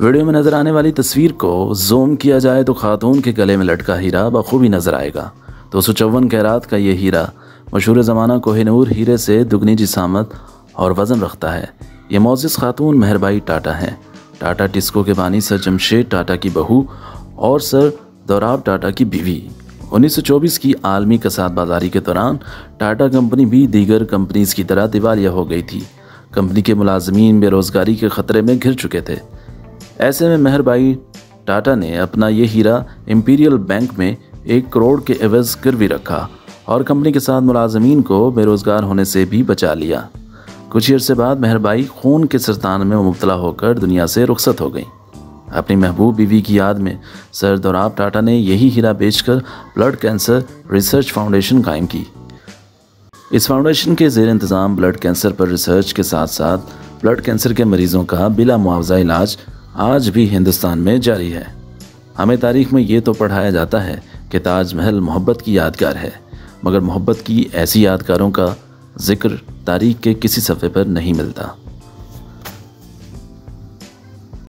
Video में नजर आने वाली तस्वीर को जूम किया जाए तो खातून के गले में लटका हीरा बखूबी नजर आएगा। 254 कैरात का ये हीरा मशहूर ज़माना कोहिनूर हीरे से दुगनी जिसामत और वज़न रखता है। ये मोअज़्ज़ज़ खातून मेहरबाई टाटा हैं। टाटा टिस्को के बानी सर जमशेद टाटा की बहू और सर दोराब टाटा की बीवी। 1924 की आलमी कसाद बाजारी के दौरान टाटा कंपनी भी दीगर कंपनीज की तरह दिवालिया हो गई थी। कंपनी के मुलाजमीन बेरोज़गारी के ख़तरे में घिर चुके थे। ऐसे में मेहरबाई टाटा ने अपना ये हीरा इंपीरियल बैंक में 1 करोड़ के एवज़ गिरवी रखा और कंपनी के साथ मुलाजमीन को बेरोज़गार होने से भी बचा लिया। कुछ ही अरसे बाद मेहरबाई खून के सरतान में मुब्तला होकर दुनिया से रुखसत हो गई। अपनी महबूब बीवी की याद में सर दोराब टाटा ने यही हीरा बेचकर ब्लड कैंसर रिसर्च फाउंडेशन कायम की। इस फाउंडेशन के ज़ेर इंतज़ाम ब्लड कैंसर पर रिसर्च के साथ साथ ब्लड कैंसर के मरीज़ों का बिला मुआवजा इलाज आज भी हिंदुस्तान में जारी है। हमें तारीख़ में ये तो पढ़ाया जाता है कि ताजमहल मोहब्बत की यादगार है, मगर मोहब्बत की ऐसी यादगारों का जिक्र तारीख़ के किसी सफ़े पर नहीं मिलता।